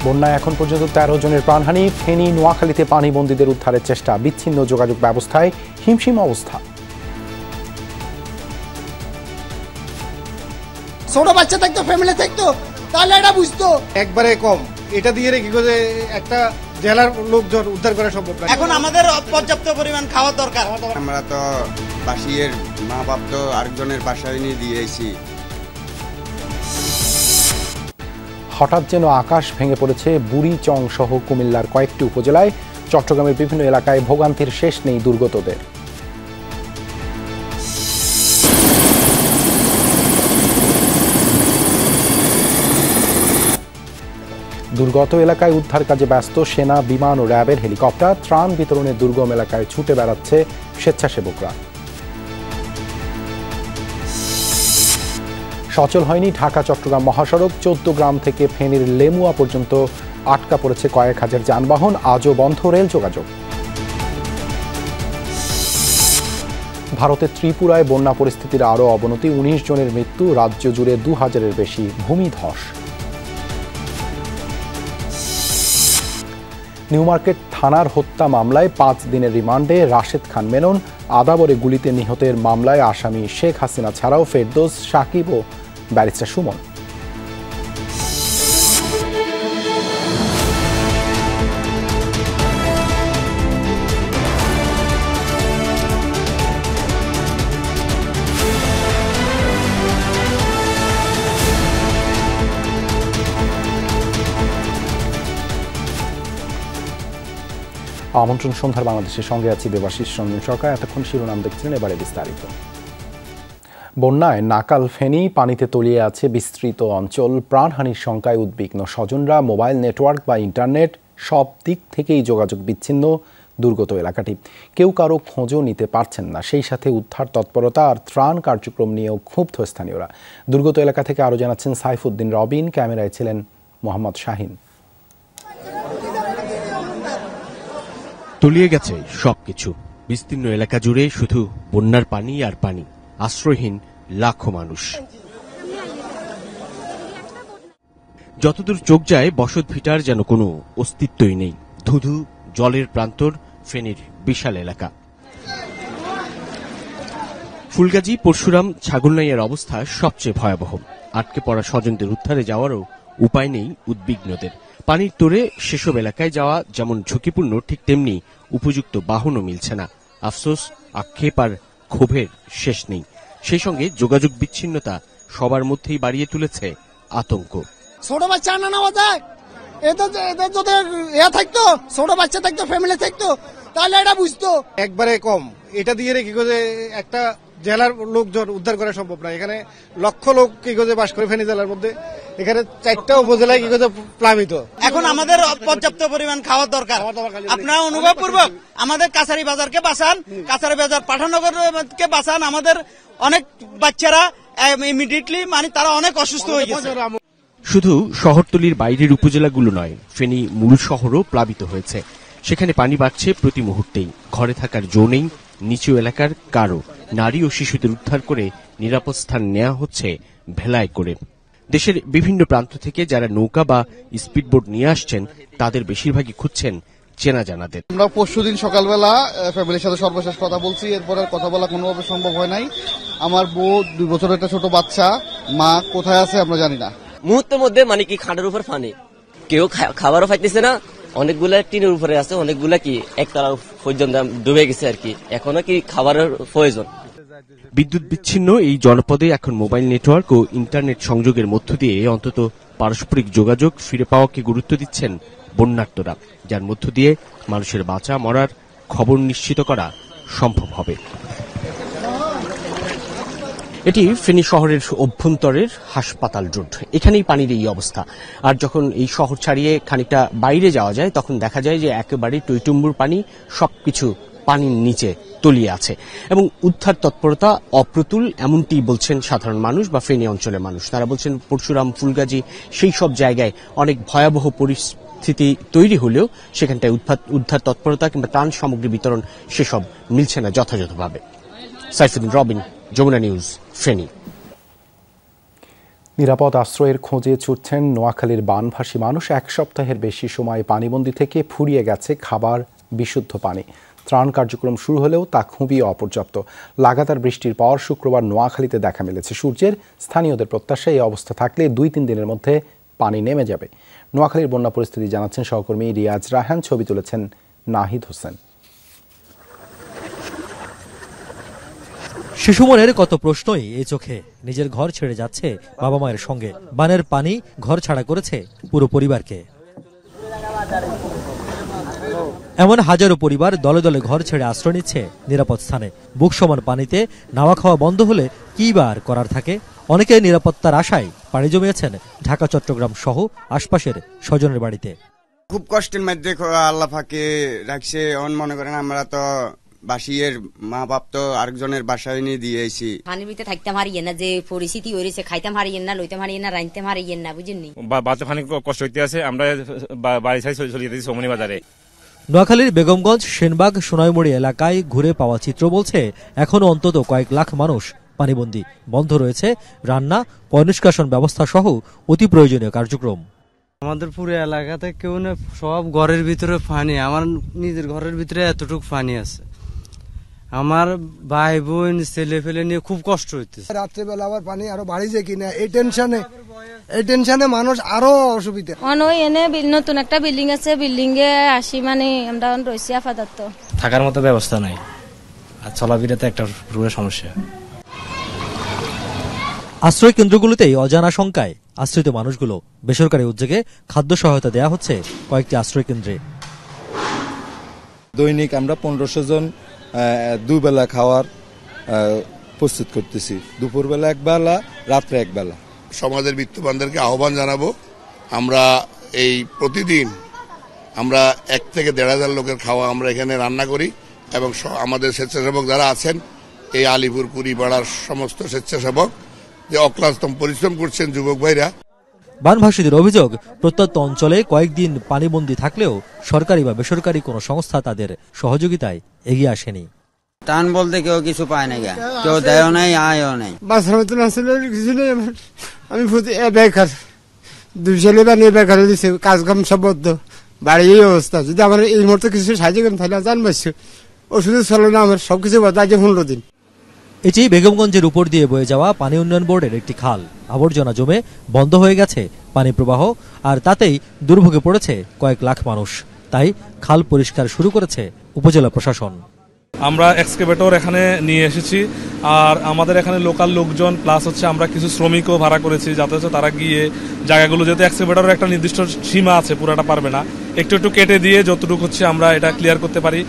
বন্যায় এখন পর্যন্ত ১৩ জনের প্রাণহানি। ফেনী নোয়াখালীতে পানিবন্দীদের উদ্ধারের চেষ্টা। বিচ্ছিন্ন যোগাযোগ ব্যবস্থায় হিমশিম অবস্থা। ছোট বাচ্চা থাকতো, ফ্যামিলি থাকতো, তাহলে এটা বুঝতো। একবারে কম, এটা দিয়ে কি করে একটা জেলার লোকজন উদ্ধার করা সম্ভব না। এখন আমাদের পর্যাপ্ত পরিমাণ খাওয়ার দরকার। আমরা তো বাসিয়ের মা বাপ তো আরেকজনের বাসায় নিয়ে দিয়েছি। হঠাৎ যেন আকাশ ভেঙে পড়েছে বুড়িচং সহ কুমিল্লার কয়েকটি উপজেলায়। চট্টগ্রামের বিভিন্ন এলাকায় ভোগান্তির শেষ নেই দুর্গতদের। দুর্গত এলাকায় উদ্ধার কাজে ব্যস্ত সেনা, বিমান ও র্যাবের হেলিকপ্টার। ত্রাণ বিতরণে দুর্গম এলাকায় ছুটে বেড়াচ্ছে স্বেচ্ছাসেবকরা। সচল হয়নি ঢাকা চট্টগ্রাম মহাসড়ক। ১৪ গ্রাম থেকে ফেনীর লেমুয়া পর্যন্ত আটকা পড়েছে কয়েক হাজার যানবাহন। আজও বন্ধ রেল যোগাযোগ। ভারতের ত্রিপুরায় বন্যা পরিস্থিতির আরও অবনতি। ১৯ জনের মৃত্যু, রাজ্য জুড়ে ২,০০০-এর বেশি ভূমিধস। নিউমার্কেট থানার হত্যা মামলায় ৫ দিনের রিমান্ডে রাশেদ খান মেনন। আদাবরে গুলিতে নিহতের মামলায় আসামি শেখ হাসিনা ছাড়াও ফেরদৌস, সাকিব ও ব্যারিস্টার সুমন। আমন্ত্রণ সন্ধ্যার বাংলাদেশের সঙ্গে আছি দেবাশিস রঞ্জন সরকার। এতক্ষণ শিরোনাম দেখছিলেন, এবারে বিস্তারিত। বন্যায় নাকাল ফেনী, পানিতে তলিয়ে আছে বিস্তৃত অঞ্চল। প্রাণহানির শঙ্কায় উদ্বিগ্ন স্বজনরা। মোবাইল নেটওয়ার্ক বা ইন্টারনেট সব দিক থেকেই যোগাযোগ বিচ্ছিন্ন দুর্গত এলাকাটি। কেউ কারো খোঁজও নিতে পারছেন না। সেই সাথে উদ্ধার তৎপরতা আর ত্রাণ কার্যক্রম নিয়েও ক্ষুব্ধ স্থানীয়রা। দুর্গত এলাকা থেকে আরও জানাচ্ছেন সাইফুদ্দিন রবিন। ক্যামেরায় ছিলেন মোহাম্মদ শাহিন। তলিয়ে গেছে সবকিছু। বিস্তীর্ণ এলাকা জুড়ে শুধু বন্যার পানি আর পানি। আশ্রয়হীন লাখো মানুষ। যতদূর চোখ যায় বসত ভিটার যেন কোনো অস্তিত্বই নেই। ধুধু জলের প্রান্তর ফেনীর বিশাল এলাকা। ফুলগাজী, পরশুরাম, ছাগলনাইয়ার অবস্থা সবচেয়ে ভয়াবহ। আটকে পড়া স্বজনদের উদ্ধারে যাওয়ারও উপায় নেই উদ্বিগ্নদের। পানির তোরে সেসব এলাকায় যাওয়া যেমন ঝুঁকিপূর্ণ, ঠিক তেমনি উপযুক্ত বাহনও মিলছে না। আফসোস, আক্ষেপ আর ক্ষোভের শেষ নেই। সেই সঙ্গে যোগাযোগ বিচ্ছিন্নতা সবার মধ্যেই বাড়িয়ে তুলেছে আতঙ্ক। ছোট বাচ্চা না নেওয়া যায়, এদের যদি থাকতো, ছোট বাচ্চা থাকতো, ফ্যামিলি থাকতো, তাহলে এটা বুঝতো। একবারে কম, এটা দিয়ে কি করে একটা জেলার লোকজন উদ্ধার করা সম্ভব না। এখানে লক্ষ লোক কি করে বাস করে ফেনী জেলার মধ্যে। এখানে 4টা উপজেলায় কি করে প্লাবিত। এখন আমাদের পর্যাপ্ত পরিমাণ খাওয়ার দরকার। আপনারা অনুভব পূর্বক আমাদের কাছারি বাজারকে বাঁচান, কাছারি বাজার পাঠানগরকে বাঁচান। আমাদের অনেক বাচ্চারা ইমিডিয়েটলি তারা অনেক অসুস্থ হয়ে গেছে। শুধু শহরতলির বাইরের উপজেলাগুলো নয়, ফেনী মূল শহরও প্লাবিত হয়েছে। সেখানে পানি বাড়ছে প্রতি মুহূর্তেই। ঘরে থাকার জো নেই নিচু এলাকার কারো। নারী ও শিশুদের উদ্ধার করে নিরাপদ স্থান নেওয়া হচ্ছে ভেলায় করে। দেশের বিভিন্ন প্রান্ত থেকে যারা নৌকা বা স্পিডবোট নিয়ে আসছেন তাদের বেশিরভাগই খুঁজছেন চেনা জানাদের। আমরা পরশুদিন সকালবেলা ফ্যামিলির সাথে সর্বশেষ কথা বলছি। এরপর আর কথা বলা কোনোভাবে সম্ভব হয় নাই। আমার বউ, 2 বছরের একটা ছোট বাচ্চা, মা কোথায় আছে আমরা জানি না। মুহূর্তের মধ্যে কি খাটের উপর পানি, কেউ খাবারও পাইতেছে না। অনেকগুলা টিনের উপরে আছে, অনেকগুলা কি একতলা পর্যন্ত ডুবে গেছে আর কি। এখনো কি খাবারের প্রয়োজন। বিদ্যুৎ বিচ্ছিন্ন এই জনপদে এখন মোবাইল নেটওয়ার্ক ও ইন্টারনেট সংযোগের মধ্য দিয়ে অন্তত পারস্পরিক যোগাযোগ ফিরে পাওয়াকে গুরুত্ব দিচ্ছেন বন্যার্তরা, যার মধ্য দিয়ে মানুষের বাঁচা মরার খবর নিশ্চিত করা সম্ভব হবে। এটি ফেনী শহরের অভ্যন্তরের হাসপাতাল রোড। এখানেই পানির এই অবস্থা। আর যখন এই শহর ছাড়িয়ে খানিকটা বাইরে যাওয়া যায় তখন দেখা যায় যে একেবারে টইটুম্বুর পানি, সবকিছু পানির নিচে তলিয়ে আছে এবং উদ্ধার তৎপরতা অপ্রতুল, এমনটি বলছেন সাধারণ মানুষ বা ফেনী অঞ্চলের মানুষ। তারা বলছেন পরশুরাম, ফুলগাজী সেই সব জায়গায় অনেক ভয়াবহ পরিস্থিতি তৈরি হলেও সেখানটায় উদ্ধার তৎপরতা কিংবা ত্রাণ সামগ্রী বিতরণ সেসব মিলছে না যথাযথভাবে। সাইফুদ্দিন রবিন, যমুনা নিউজ, ফেনী। নিরাপদ আশ্রয়ের খোঁজে ছুটছেন নোয়াখালীর বানভাসী মানুষ। এক সপ্তাহের বেশি সময় পানিবন্দী থেকে ফুরিয়ে গেছে খাবার, বিশুদ্ধ পানি। ত্রাণ কার্যক্রম শুরু হলেও তা খুবই অপর্যাপ্ত। লাগাতার বৃষ্টির পর শুক্রবার নোয়াখালীতে দেখা মিলেছে সূর্যের। স্থানীয়দের প্রত্যাশা এই অবস্থা থাকলে 2-3 দিনের মধ্যে পানি নেমে যাবে। নোয়াখালীর বন্যা পরিস্থিতি জানাচ্ছেন সহকর্মী রিয়াজ রায়হান, ছবি তুলেছেন নাহিদ হোসেন। শিশু মনের কত প্রশ্নই এই চোখে। নিজের ঘর ছেড়ে যাচ্ছে বাবা মায়ের সঙ্গে। বানের পানি ঘর ছাড়া করেছে পুরো পরিবারকে। এমন হাজারো পরিবার দলে দলে ঘর ছেড়ে আশ্রয় নিচ্ছে নিরাপদ স্থানে। বুক সমান পানিতে নাওয়া খাওয়া বন্ধ হলে কি বা আর করার থাকে। অনেকে নিরাপত্তার আশায় পাড়ি জমিয়েছেন ঢাকা, চট্টগ্রাম সহ আশপাশের স্বজনের বাড়িতে। খুব কষ্টের মধ্যে আল্লাহ ফাঁকে রাখছে। মনে করেন আমরা তো বাসিয়ের মা বাপ তো আরেকজনের বাসায় নিয়ে দিয়েছি। পানির ভিতরে থাকতে হারিয়ে না, যে পরিস্থিতি হয়েছে, খাইতাম হারিয়ে না, লইতাম হারিয়ে না, রাইনতাম হারিয়ে না, বুঝেননি। বাচ্চা পানি কষ্ট হইতে আছে। আমরা বাড়ি ছাই চলে যেতেছি সোমনি বাজারে। নোয়াখালীর বেগমগঞ্জ, সেনবাগ, সোনাইমুড়ি এলাকায় ঘুরে পাওয়া চিত্র বলছে এখনো অন্তত কয়েক লাখ মানুষ পানিবন্দী। বন্ধ রয়েছে রান্না, পয়ঃনিষ্কাশন ব্যবস্থা সহ অতি প্রয়োজনীয় কার্যক্রম। আমাদের পুরো এলাকাতে কেউ না, সব ঘরের ভিতরে পানি। আমার নিজের ঘরের ভিতরে এতটুকু পানি আছে। আমার ভাই বোন ছেলে ফেলে নিয়ে খুব কষ্ট হইতেছে। রাত্রেবেলা আবার পানি আরো বাড়ি যায় কিনা এই টেনশনে মানুষ আরো অসুবিধা। এনে নতুন একটা বিল্ডিং আছে, বিল্ডিং এ আসি মানে আমরা রয়েছি আপাতত। থাকার মতো ব্যবস্থা নাই, আর চলাফেরাতে একটা রুমের সমস্যা। আশ্রয় কেন্দ্রগুলোতেই অজানা শঙ্কায় আশ্রিত মানুষগুলো। বেসরকারি উদ্যোগে খাদ্য সহায়তা দেয়া হচ্ছে কয়েকটি আশ্রয় কেন্দ্রে। দৈনিক আমরা 1500 জন দুবেলা খাওয়ার প্রস্তুত করতেছি। দুপুরবেলা একবেলা, রাত্রে একবেলা। সমাজের বিত্তবানদেরকে আহ্বান জানাবো, আমরা এই প্রতিদিন আমরা 1 থেকে 1,500 লোকের খাওয়া আমরা এখানে রান্না করি এবং আমাদের স্বেচ্ছাসেবক যারা আছেন এই আলিপুর কুড়িপাড়ার সমস্ত স্বেচ্ছাসেবক যে অক্লান্ত পরিশ্রম করছেন যুবক ভাইরা। বানভাসীদের অভিযোগ, প্রত্যন্ত অঞ্চলে কয়েকদিন পানিবন্দী থাকলেও সরকারি বা বেসরকারি কোনো সংস্থা তাদের সহযোগিতায় এগিয়ে আসেনি। টান বলতে কেউ কিছু পায় না, কেউ দেয়ও নাই, আয়ও নাই। বাসার মতন আসলে কিছু নেই। আমি বেকার, 2 ছেলে বানিয়ে বেকার দিচ্ছে, কাজ কাম সব বদ্ধ, বাড়ি এই অবস্থা। যদি আমার এই মুহূর্তে কিছু সাহায্য করেন তাহলে জানবাসি ওষুধের চলো না, আমার সবকিছু বদ্ধ। আজ 15 দিন। এটি বেগমগঞ্জের উপর দিয়ে বয়ে যাওয়া পানি উন্নয়ন বোর্ডের একটি খাল। আবর্জনা জমে বন্ধ হয়ে গেছে পানি প্রবাহ, আর তাতেই দুর্ভোগে পড়েছে কয়েক লাখ মানুষ। তাই খাল পরিষ্কার শুরু করেছে উপজেলা প্রশাসন। আমরা এক্সকেভেটর এখানে নিয়ে এসেছি, আর আমাদের এখানে লোকাল লোকজন প্লাস হচ্ছে আমরা কিছু শ্রমিকও ভাড়া করেছি, যাতে হচ্ছে তারা গিয়ে জায়গাগুলো, যেহেতু এক্সকেভেটরের একটা নির্দিষ্ট সীমা আছে, পুরাটা পারবে না, একটু একটু কেটে দিয়ে যতটুকু হচ্ছে আমরা এটা ক্লিয়ার করতে পারি।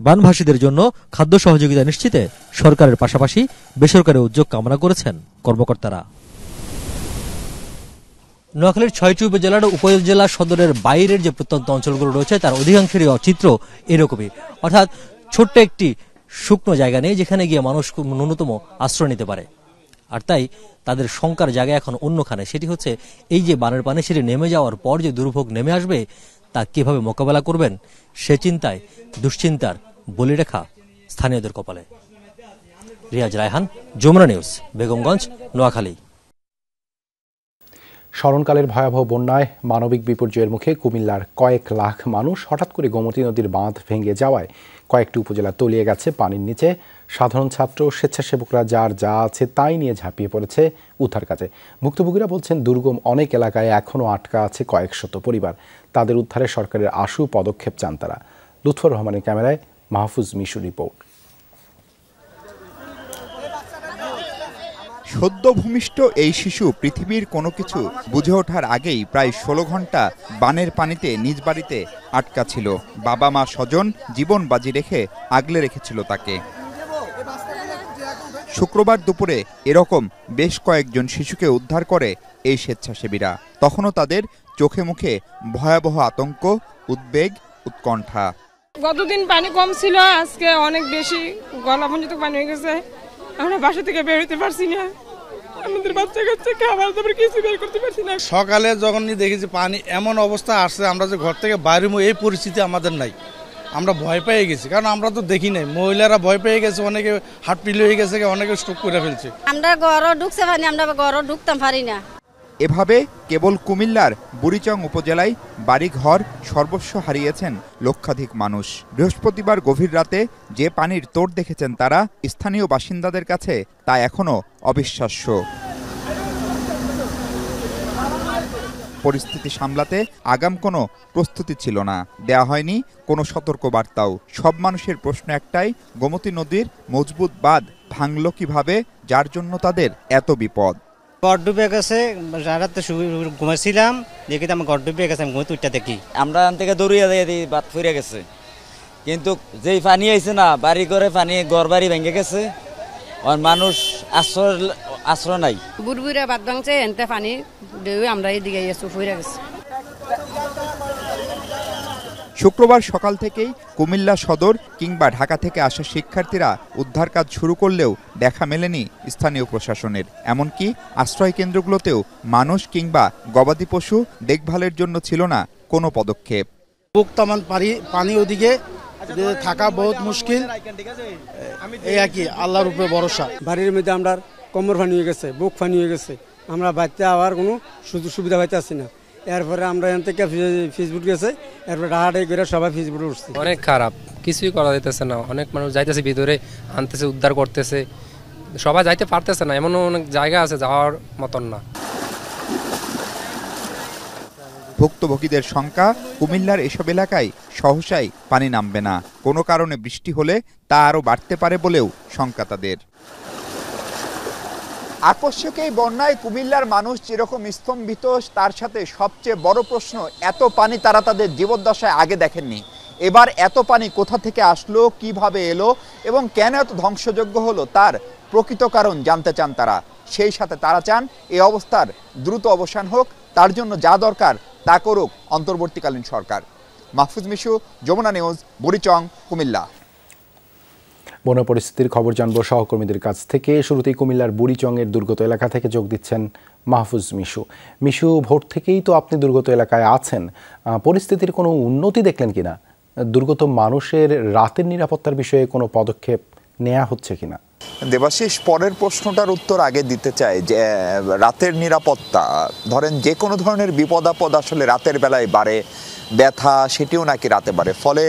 বানভাসীদের জন্য খাদ্য সহযোগিতা নিশ্চিতে সরকারের পাশাপাশি বেসরকারি উদ্যোগ কামনা করেছেন কর্মকর্তারা। নোয়াখালীর 6টি উপজেলার উপজেলা সদরের বাইরের যে প্রত্যন্ত অঞ্চলগুলো রয়েছে তার অধিকাংশেরই চিত্র এরকমই, অর্থাৎ ছোট্ট একটি শুকনো জায়গা নেই যেখানে গিয়ে মানুষ ন্যূনতম আশ্রয় নিতে পারে। আর তাই তাদের শঙ্কার জায়গা এখন অন্যখানে। সেটি হচ্ছে এই যে বানের পানি সেটি নেমে যাওয়ার পর যে দুর্ভোগ নেমে আসবে তা কিভাবে মোকাবেলা করবেন, সে চিন্তায় দুশ্চিন্তার বলিরেখা স্থানীয়দের কপালে। রিয়াজ রায়হান, যমুনা নিউজ, বেগমগঞ্জ, নোয়াখালী। স্মরণকালের ভয়াবহ বন্যায় মানবিক বিপর্যয়ের মুখে কুমিল্লার কয়েক লাখ মানুষ। হঠাৎ করে গোমতী নদীর বাঁধ ভেঙে যাওয়ায় কয়েকটি উপজেলা তলিয়ে গেছে পানির নিচে। সাধারণ ছাত্র, স্বেচ্ছাসেবকরা যার যা আছে তাই নিয়ে ঝাঁপিয়ে পড়েছে উদ্ধার কাজে। ভুক্তভোগীরা বলছেন দুর্গম অনেক এলাকায় এখনও আটকা আছে কয়েক শত পরিবার। তাদের উদ্ধারে সরকারের আশু পদক্ষেপ চান তারা। লুৎফর রহমানের ক্যামেরায় মাহফুজ মিশু রিপোর্ট। সদ্য ভূমিষ্ঠ এই শিশু পৃথিবীর কোনো কিছু বুঝে ওঠার আগেই প্রায় 16 ঘন্টা বানের পানিতে নিজ বাড়িতে আটকা ছিল। বাবা মা স্বজন জীবন বাজি রেখে আগলে রেখেছিল তাকে। শুক্রবার দুপুরে এরকম বেশ কয়েকজন শিশুকে উদ্ধার করে এই স্বেচ্ছাসেবীরা। তখনও তাদের চোখে মুখে ভয়াবহ আতঙ্ক, উদ্বেগ, উৎকণ্ঠা। গতদিন পানি কম ছিল, আজকে অনেক বেশি, গলা পর্যন্ত পানি হয়ে গেছে। আমরা বাসা থেকে বের হতে পারছি না, আমাদের বাচ্চা কাচ্চা খাবার দাবার কিছু বের করতে পারছি না। সকালে যখন দেখেছি পানি এমন অবস্থা আসছে, আমরা যে ঘর থেকে বাইরে এই পরিস্থিতি আমাদের নাই। আমরা ভয় পেয়ে গেছি, কারণ আমরা তো দেখি নাই। মহিলারা ভয় পেয়ে গেছে, অনেকে হার্ট ফেল হয়ে গেছে, অনেকে স্ট্রোক করে ফেলছে। আমরা ঘরও ঢুকছে পানি, আমরা ঘরও ঢুকতাম পারি না। এভাবে কেবল কুমিল্লার বুড়িচং উপজেলায় বাড়িঘর সর্বস্ব হারিয়েছেন লক্ষাধিক মানুষ। বৃহস্পতিবার গভীর রাতে যে পানির তোড় দেখেছেন তারা, স্থানীয় বাসিন্দাদের কাছে তা এখনো অবিশ্বাস্য। পরিস্থিতি সামলাতে আগাম কোনো প্রস্তুতি ছিল না, দেয়া হয়নি কোনো সতর্কবার্তাও। সব মানুষের প্রশ্ন একটাই, গোমতী নদীর মজবুত বাঁধ ভাঙল কিভাবে, যার জন্য তাদের এত বিপদ। ঘর ডুবে গেছে, রাতে ঘুমাইছিলাম, দেখি আমার ঘর ডুবে গেছে, আমি ঘুমে দেখি আমরা এখান থেকে দৌড়িয়ে যাই, বাদ ফিরে গেছে, কিন্তু যেই পানি আইছে না, বাড়ি করে পানি, ঘর বাড়ি ভেঙে গেছে, আর মানুষ আশ্রয় নাই। বুড়বুড়া বাদ ভাঙছে, এনতে পানি ঢেউ আমরা এদিকে ফিরে গেছে। শুক্রবার সকাল থেকেই কুমিল্লা সদর কিংবা ঢাকা থেকে আসা শিক্ষার্থীরা উদ্ধার কাজ শুরু করলেও দেখা মেলেনি স্থানীয় প্রশাসনের। এমনকি আশ্রয় কেন্দ্রগুলোতেও মানুষ কিংবা গবাদি পশু দেখভালের জন্য ছিল না কোনো পদক্ষেপ। বুক তামান পানি ওদিকে থাকা বহুত মুশকিল, এই আর কি, আল্লাহর উপরে ভরসা। বাড়ির মধ্যে আমরা কোমর পানি হয়ে গেছে, বুক পানি হয়ে গেছে, আমরা বাড়িতে আবার কোনো সুযোগ সুবিধা পাইতে আসছি না। এরপরে আমরা এখান থেকে ফেসবুক গেছে, এরপরে ডাহাডাই করে সবাই ফেসবুকে উঠছি। অনেক খারাপ, কিছুই করা যাইতেছে না। অনেক মানুষ যাইতেছে ভিতরে, আনতেছে, উদ্ধার করতেছে, সবাই যাইতে পারতেছে না। এমনও অনেক জায়গা আছে যাওয়ার মতন না। ভুক্তভোগীদের শঙ্কা, কুমিল্লার এসব এলাকায় সহসাই পানি নামবে না, কোনো কারণে বৃষ্টি হলে তা আরও বাড়তে পারে বলেও শঙ্কা তাদের। আকস্মিক এই বন্যায় কুমিল্লার মানুষ যেরকম স্তম্ভিত, তার সাথে সবচেয়ে বড় প্রশ্ন, এত পানি তারা তাদের জীবদ্দশায় আগে দেখেননি। এবার এত পানি কোথা থেকে আসলো, কিভাবে এলো এবং কেন এত ধ্বংসযোগ্য হলো, তার প্রকৃত কারণ জানতে চান তারা। সেই সাথে তারা চান এই অবস্থার দ্রুত অবসান হোক, তার জন্য যা দরকার তা করুক অন্তর্বর্তীকালীন সরকার। মাহফুজ মিশু, যমুনা নিউজ, বুড়িচং, কুমিল্লা। বন্যা পরিস্থিতির খবর জানবো সহকর্মীদের কাছ থেকে। শুরুতেই কুমিল্লার বুড়িচংয়ের দুর্গত এলাকা থেকে যোগ দিচ্ছেন মাহফুজ মিশু। মিশু, ভোর থেকেই তো আপনি দুর্গত এলাকায় আছেন, পরিস্থিতির কোনো উন্নতি দেখলেন কিনা? দুর্গত মানুষের রাতের নিরাপত্তার বিষয়ে কোনো পদক্ষেপ নেওয়া হচ্ছে কিনা? দেবাশিস, পরের প্রশ্নটার উত্তর আগে দিতে চাই যে রাতের নিরাপত্তা, ধরেন যে কোনো ধরনের বিপদ আপদ আসলে রাতের বেলায় বাড়ে, ব্যথা সেটিও নাকি রাতে বাড়ে। ফলে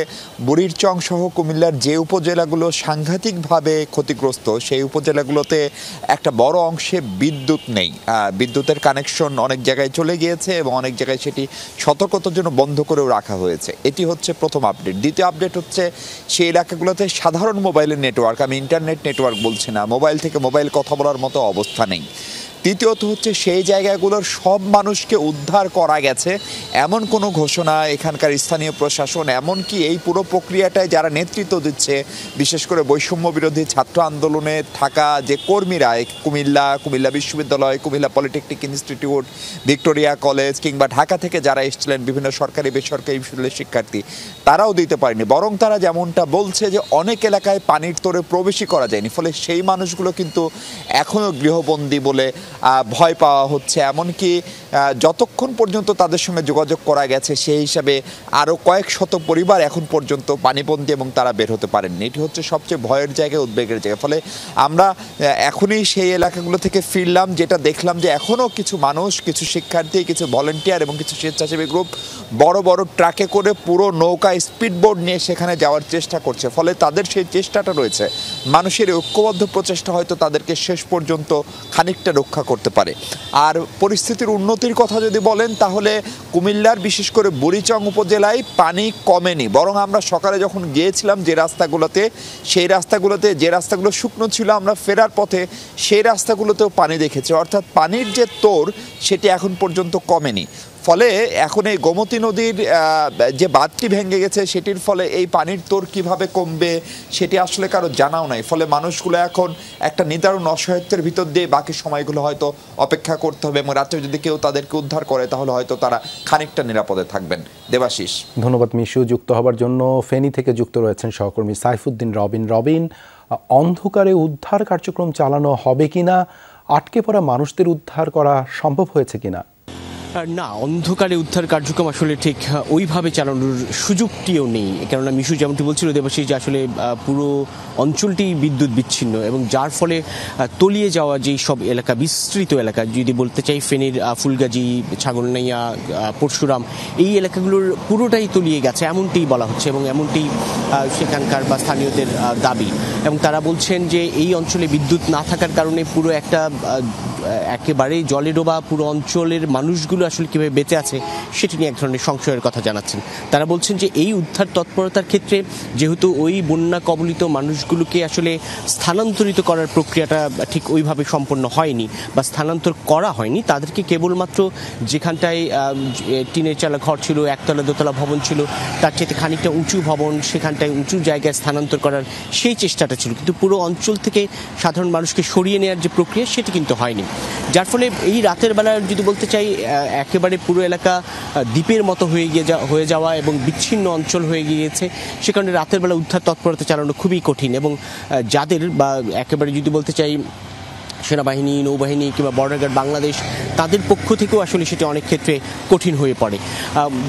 বুড়িচং সহ কুমিল্লার যে উপজেলাগুলো সাংঘাতিকভাবে ক্ষতিগ্রস্ত, সেই উপজেলাগুলোতে একটা বড় অংশে বিদ্যুৎ নেই। বিদ্যুতের কানেকশন অনেক জায়গায় চলে গিয়েছে এবং অনেক জায়গায় সেটি সতর্কতার জন্য বন্ধ করেও রাখা হয়েছে। এটি হচ্ছে প্রথম আপডেট। দ্বিতীয় আপডেট হচ্ছে সেই এলাকাগুলোতে সাধারণ মোবাইলের নেটওয়ার্ক, আমি ইন্টারনেট নেটওয়ার্ক বলছি না, মোবাইল থেকে মোবাইল কথা বলার মতো অবস্থা নেই। তৃতীয়ত হচ্ছে সেই জায়গাগুলোর সব মানুষকে উদ্ধার করা গেছে এমন কোনো ঘোষণা এখানকার স্থানীয় প্রশাসন, এমনকি এই পুরো প্রক্রিয়াটায় যারা নেতৃত্ব দিচ্ছে, বিশেষ করে বৈষম্য বিরোধী ছাত্র আন্দোলনে থাকা যে কর্মীরা, কুমিল্লা বিশ্ববিদ্যালয়, Comilla polytechnic institute, Victoria college কিংবা ঢাকা থেকে যারা এসেছিলেন, বিভিন্ন সরকারি বেসরকারি বিশ্ববিদ্যালয়ের শিক্ষার্থী, তারাও দিতে পারেনি। বরং তারা যেমনটা বলছে যে অনেক এলাকায় পানির তোরে প্রবেশই করা যায়নি। ফলে সেই মানুষগুলো কিন্তু এখনও গৃহবন্দী বলে ভয় পাওয়া হচ্ছে। এমনকি যতক্ষণ পর্যন্ত তাদের সঙ্গে যোগাযোগ করা গেছে সেই হিসাবে আরও কয়েক শত পরিবার এখন পর্যন্ত পানিবন্দী এবং তারা বের হতে পারেননি। এটি হচ্ছে সবচেয়ে ভয়ের জায়গা, উদ্বেগের জায়গা। ফলে আমরা এখনই সেই এলাকাগুলো থেকে ফিরলাম, যেটা দেখলাম যে এখনও কিছু মানুষ, কিছু শিক্ষার্থী, কিছু ভলেন্টিয়ার এবং কিছু স্বেচ্ছাসেবী গ্রুপ বড় বড় ট্রাকে করে পুরো নৌকা, স্পিডবোট নিয়ে সেখানে যাওয়ার চেষ্টা করছে। ফলে তাদের সেই চেষ্টাটা রয়েছে, মানুষের ঐক্যবদ্ধ প্রচেষ্টা হয়তো তাদেরকে শেষ পর্যন্ত খানিকটা রক্ষা করতে পারে। আর পরিস্থিতির উন্নতির কথা যদি বলেন, তাহলে কুমিল্লার বিশেষ করে বুড়িচং উপজেলায় পানি কমেনি, বরং আমরা সকালে যখন গিয়েছিলাম যে রাস্তাগুলোতে, সেই রাস্তাগুলোতে যে রাস্তাগুলো শুকনো ছিল, আমরা ফেরার পথে সেই রাস্তাগুলোতেও পানি দেখেছি। অর্থাৎ পানির যে তোর সেটি এখন পর্যন্ত কমেনি। ফলে এখন এই গোমতী নদীর যে বাঁধটি ভেঙে গেছে, সেটির ফলে এই পানির তোর কিভাবে কমবে সেটি আসলে কারো জানাও নাই। ফলে মানুষগুলো এখন একটা নিদারুণ অসহায়ত্বের ভিতর দিয়ে বাকি সময়গুলো হয়তো অপেক্ষা করতে হবে, এবং রাত্রে যদি কেউ তাদেরকে উদ্ধার করে তাহলে হয়তো তারা খানিকটা নিরাপদে থাকবেন। দেবাশিস, ধন্যবাদ মিশু যুক্ত হবার জন্য। ফেনী থেকে যুক্ত রয়েছেন সহকর্মী সাইফুদ্দিন রবিন। অন্ধকারে উদ্ধার কার্যক্রম চালানো হবে কিনা, আটকে পড়া মানুষদের উদ্ধার করা সম্ভব হয়েছে কিনা? না, অন্ধকারে উদ্ধার কার্যক্রম আসলে ঠিক ওইভাবে চালানোর সুযোগটিও নেই, কেননা মিশু যেমনটি বলছিল দেবাশিস যে আসলে পুরো অঞ্চলটি বিদ্যুৎ বিচ্ছিন্ন এবং যার ফলে তলিয়ে যাওয়া যেই সব এলাকা, বিস্তৃত এলাকা যদি বলতে চাই, ফেনীর ফুলগাজী, ছাগলনাইয়া, পরশুরাম, এই এলাকাগুলোর পুরোটাই তলিয়ে গেছে এমনটি বলা হচ্ছে এবং এমনটি সেখানকার বা স্থানীয়দের দাবি। এবং তারা বলছেন যে এই অঞ্চলে বিদ্যুৎ না থাকার কারণে পুরো একটা একেবারে জলে ডোবা পুরো অঞ্চলের মানুষগুলো আসলে কিভাবে বেঁচে আছে সেটি নিয়ে এক ধরনের সংশয়ের কথা জানাচ্ছেন। তারা বলছেন যে এই উদ্ধার তৎপরতার ক্ষেত্রে যেহেতু ওই বন্যা কবলিত মানুষগুলোকে আসলে স্থানান্তরিত করার প্রক্রিয়াটা ঠিক ওইভাবে সম্পন্ন হয়নি বা স্থানান্তর করা হয়নি, তাদেরকে কেবলমাত্র যেখানটায় টিনের চালা ঘর ছিল, একতলা দোতলা ভবন ছিল, তার চেয়ে খানিকটা উঁচু ভবন, সেখানটায় উঁচু জায়গায় স্থানান্তর করার সেই চেষ্টাটা ছিল, কিন্তু পুরো অঞ্চল থেকে সাধারণ মানুষকে সরিয়ে নেওয়ার যে প্রক্রিয়া সেটি কিন্তু হয়নি। যার ফলে এই রাতের বেলা যদি বলতে চাই একেবারে পুরো এলাকা দ্বীপের মতো হয়ে যাওয়া এবং বিচ্ছিন্ন অঞ্চল হয়ে গিয়েছে, সে কারণে রাতের বেলা উদ্ধার তৎপরতা চালানো খুবই কঠিন এবং যাদের বা একেবারে যদি বলতে চাই সেনাবাহিনী, নৌবাহিনী কিংবা বর্ডার গার্ড বাংলাদেশ, তাদের পক্ষ থেকেও আসলে সেটি অনেক ক্ষেত্রে কঠিন হয়ে পড়ে।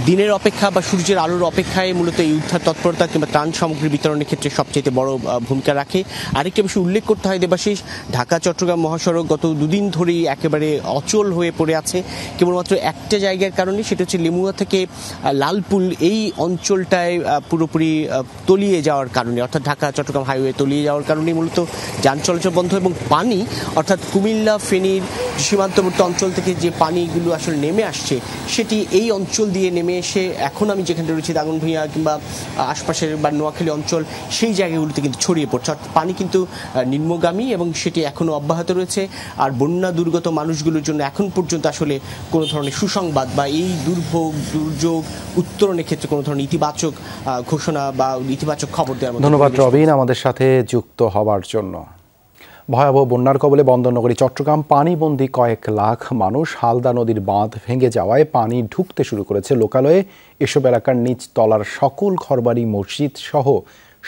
দিনের অপেক্ষা বা সূর্যের আলোর অপেক্ষায় মূলত এই উদ্ধার তৎপরতা কিংবা ত্রাণ সামগ্রী বিতরণের ক্ষেত্রে সবচেয়ে বড় ভূমিকা রাখে। আরেকটা বিষয় উল্লেখ করতে হয় দেবাশিস, ঢাকা চট্টগ্রাম মহাসড়ক গত দুদিন ধরেই একেবারে অচল হয়ে পড়ে আছে কেবলমাত্র একটা জায়গার কারণে, সেটা হচ্ছে লেমুয়া থেকে লালপুল, এই অঞ্চলটায় পুরোপুরি তলিয়ে যাওয়ার কারণে, অর্থাৎ ঢাকা চট্টগ্রাম হাইওয়ে তলিয়ে যাওয়ার কারণে মূলত যান চলাচল বন্ধ এবং পানি, অর্থাৎ কুমিল্লা ফেনীর সীমান্তবর্তী অঞ্চল থেকে যে পানিগুলো আসলে নেমে আসছে সেটি এই অঞ্চল দিয়ে নেমে এসে এখন আমি যেখানে রয়েছি দাগনভূঞা কিংবা আশপাশের বা নোয়াখালী অঞ্চল, সেই জায়গাগুলোতে কিন্তু ছড়িয়ে পড়ছে। অর্থাৎ পানি কিন্তু নিম্নগামী এবং সেটি এখনও অব্যাহত রয়েছে। আর বন্যা দুর্গত মানুষগুলোর জন্য এখন পর্যন্ত আসলে কোনো ধরনের সুসংবাদ বা এই দুর্যোগ উত্তরণের ক্ষেত্রে কোনো ধরনের ইতিবাচক ঘোষণা বা ইতিবাচক খবর দেওয়ার মতো। ধন্যবাদ রবিন আমাদের সাথে যুক্ত হবার জন্য। ভয়াবহ বন্যার কবলে বন্দরনগরী চট্টগ্রাম পানিবন্দী কয়েক লাখ মানুষ। হালদা নদীর বাঁধ ভেঙে যাওয়ায় পানি ঢুকতে শুরু করেছে লোকালয়ে। এসব এলাকার নিচ তলার সকল ঘরবাড়ি, মসজিদ সহ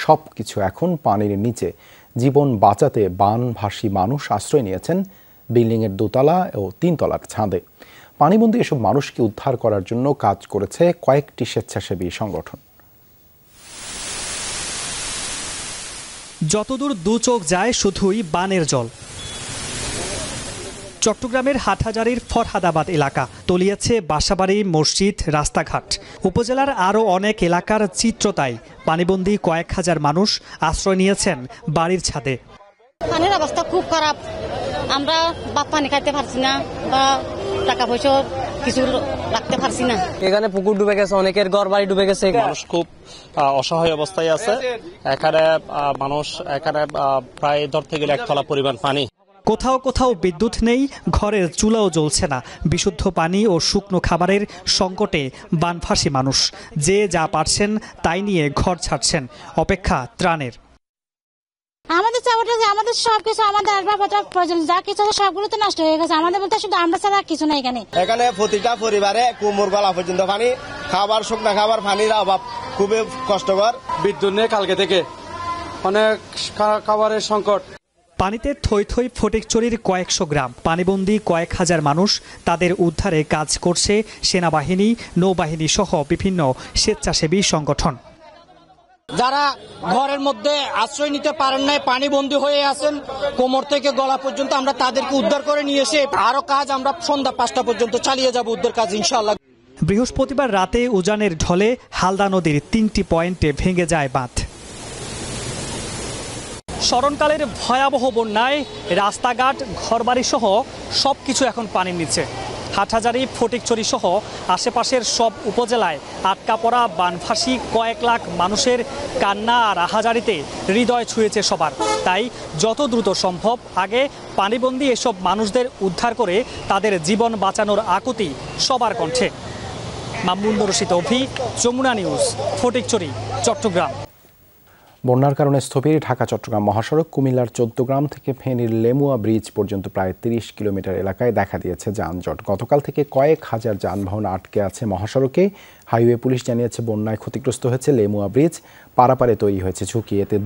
সবকিছু এখন পানির নিচে। জীবন বাঁচাতে বানভাসী মানুষ আশ্রয় নিয়েছেন বিল্ডিংয়ের দোতলা ও তিনতলার ছাদে। পানিবন্দী এসব মানুষকে উদ্ধার করার জন্য কাজ করেছে কয়েকটি স্বেচ্ছাসেবী সংগঠন। যতদূর দু চোখ যায় শুধুই বানের জল। চট্টগ্রামের হাটহাজারীর ফরহাদাবাদ এলাকা তলিয়েছে বাসাবাড়ি, মসজিদ, রাস্তাঘাট। উপজেলার আরও অনেক এলাকার চিত্র তাই। পানিবন্দী কয়েক হাজার মানুষ আশ্রয় নিয়েছেন বাড়ির ছাদে। পানির অবস্থা খুব খারাপ, আমরা ভাত পানি খাইতে পারছি না বা টাকা পয়সা কিছু রাখতে পারছি না। এখানে পুকুর ডুবে গেছে, অনেকের ঘর বাড়ি ডুবে গেছে, মানুষ খুব অসহায় অবস্থায় আছে। এখানে মানুষ প্রায় ধরতে গেলে একতলা পরিমাণ পানি। কোথাও কোথাও বিদ্যুৎ নেই, ঘরের চুলাও জ্বলছে না। বিশুদ্ধ পানি ও শুকনো খাবারের সংকটে বানভাসী মানুষ যে যা পারছেন তাই নিয়ে ঘর ছাড়ছেন, অপেক্ষা ত্রাণের। আমাদের চাওয়াটা যে আমাদের সবকিছু, আমাদের আসবাবপত্র প্রয়োজন যা কিছু সবগুলো তো নষ্ট হয়ে গেছে। আমাদের বলতে শুধু আমরা ছাড়া কিছু না এখানে প্রতিটা পরিবারে কোমর গলা পর্যন্ত পানি, খাবার, শুকনা খাবার, পানির অভাব খুবই কষ্টকর। বিদ্যুৎ নেই কালকে থেকে, অনেক খাবারের সংকট। পানিতে থই থই ফটিকছড়ির কয়েকশো গ্রাম। পানিবন্দী কয়েক হাজার মানুষ, তাদের উদ্ধারে কাজ করছে সেনাবাহিনী, নৌবাহিনী সহ বিভিন্ন স্বেচ্ছাসেবী সংগঠন। যারা ঘরের মধ্যে আশ্রয় নিতে পারেন নাই, পানিবন্দী হয়ে আছেন কোমর থেকে গলা পর্যন্ত, আমরা তাদেরকে উদ্ধার করে নিয়ে এসে আরো কাজ আমরা সন্ধ্যা 5টা পর্যন্ত চালিয়ে যাব উদ্ধার কাজ ইনশাআল্লাহ। বৃহস্পতিবার রাতে উজানের ঢলে হালদা নদীর 3টি পয়েন্টে ভেঙে যায় বাঁধ। স্মরণকালের ভয়াবহ বন্যায় রাস্তাঘাট, ঘরবাড়ি সহ সবকিছু এখন পানির নিচে। হাটহাজারী, ফটিকছড়ি সহ আশেপাশের সব উপজেলায় আটকা পড়া বানভাসী কয়েক লাখ মানুষের কান্না আর আহাজারিতে হৃদয় ছুঁয়েছে সবার। তাই যত দ্রুত সম্ভব আগে পানিবন্দী এসব মানুষদের উদ্ধার করে তাদের জীবন বাঁচানোর আকুতি সবার কণ্ঠে। মামুনুর রশিদ অভি, যমুনা নিউজ, ফটিকছড়ি, চট্টগ্রাম। বন্যার কারণে স্থবির ঢাকা চট্টগ্রাম মহাসড়ক। কুমিল্লার 14 গ্রাম থেকে ফেনীর লেমুয়া ব্রিজ পর্যন্ত প্রায় 30 কিলোমিটার এলাকায় দেখা দিয়েছে যানজট। গতকাল থেকে কয়েক হাজার যানবাহন আটকে আছে মহাসড়কে। হাইওয়ে পুলিশ জানিয়েছে বন্যায় ক্ষতিগ্রস্ত হয়েছে লেমুয়া ব্রিজ। পারাপারে তৈরি হয়েছে ঝুঁকি। এতে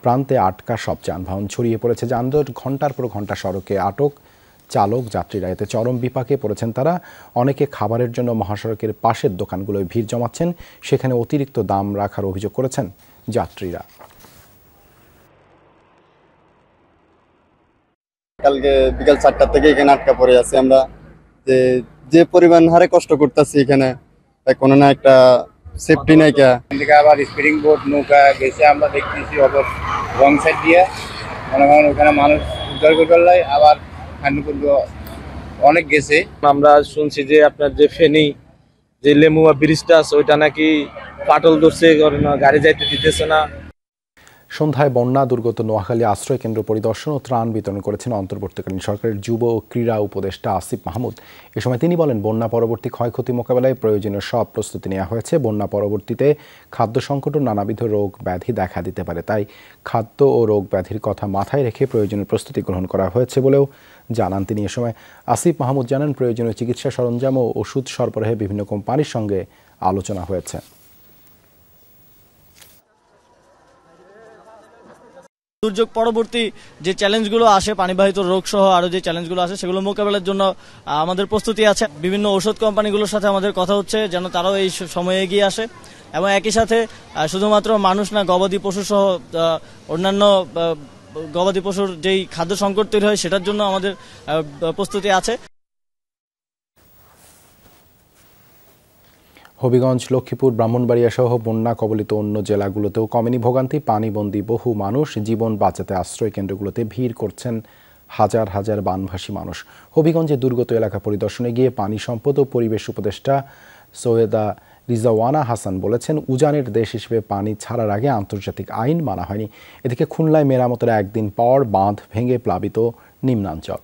প্রান্তে আটকা সব যানবাহন। ছড়িয়ে পড়েছে যানজট। ঘন্টার পর ঘন্টা সড়কে আটক চালক যাত্রীরা। এতে চরম বিপাকে পড়েছেন তারা। অনেকে খাবারের জন্য মহাসড়কের পাশের দোকানগুলোয় ভিড় জমাচ্ছেন, সেখানে অতিরিক্ত দাম রাখার অভিযোগ করেছেন যাত্রীরা। কালকে বিকাল 4টা থেকে এখানে আটকা পড়ে আছি আমরা। যে পরিমাণ হারে কষ্ট করতেছি এখানে, কোনো না একটা সেফটি নাই। আবার স্পিডিং বোট নৌকা গেছে, আমরা দেখতেছি অপর রং সাইড দিয়ে মনে করেন ওখানে মানুষ উদ্ধার করতে আবার অনেক গেছে। আমরা শুনছি যে আপনার যে ফেনী যে লেমুয়া ব্রিজটা আছে ওইটা নাকি পাটল ধরছে, গাড়ি যাইতে দিতেছে না। সন্ধ্যায় বন্যা দুর্গত নোয়াখালী আশ্রয় কেন্দ্র পরিদর্শন ও ত্রাণ বিতরণ করেছেন অন্তর্বর্তীকালীন সরকারের যুব ও ক্রীড়া উপদেষ্টা আসিফ মাহমুদ। এ সময় তিনি বলেন, বন্যা পরবর্তী ক্ষয়ক্ষতি মোকাবেলায় প্রয়োজনীয় সব প্রস্তুতি নেওয়া হয়েছে। বন্যা পরবর্তীতে খাদ্য সংকট ও নানাবিধ রোগ ব্যাধি দেখা দিতে পারে, তাই খাদ্য ও রোগ ব্যাধির কথা মাথায় রেখে প্রয়োজনীয় প্রস্তুতি গ্রহণ করা হয়েছে বলেও জানান তিনি। এ সময় আসিফ মাহমুদ জানান, প্রয়োজনীয় চিকিৎসা সরঞ্জাম ও ওষুধ সরবরাহে বিভিন্ন কোম্পানির সঙ্গে আলোচনা হয়েছে। দুর্যোগ পরবর্তী যে চ্যালেঞ্জগুলো আসে, পানিবাহিত রোগ সহ আরো যে চ্যালেঞ্জগুলো আসে, সেগুলো মোকাবেলার জন্য আমাদের প্রস্তুতি আছে। বিভিন্ন ঔষধ কোম্পানিগুলোর সাথে আমাদের কথা হচ্ছে যেন তারাও এই সময়ে এগিয়ে আসে, এবং একই সাথে শুধুমাত্র মানুষ না, গবাদি পশু সহ অন্যান্য গবাদি পশুর যেই খাদ্য সংকট তৈরি হয় সেটার জন্য আমাদের প্রস্তুতি আছে। হবিগঞ্জ, লক্ষ্মীপুর, ব্রাহ্মণবাড়িয়া সহ বন্যা কবলিত অন্য জেলাগুলোতেও কমেনি ভোগান্তি। পানিবন্দী বহু মানুষ। জীবন বাঁচাতে আশ্রয় কেন্দ্রগুলোতে ভিড় করছেন হাজার হাজার বানভাসী মানুষ। হবিগঞ্জে দুর্গত এলাকা পরিদর্শনে গিয়ে পানি সম্পদ ও পরিবেশ উপদেষ্টা সৈয়দা রিজওয়ানা হাসান বলেছেন, উজানের দেশ হিসেবে পানি ছাড়ার আগে আন্তর্জাতিক আইন মানা হয়নি। এদিকে খুলনায় মেরামতের একদিন পর বাঁধ ভেঙে প্লাবিত নিম্নাঞ্চল।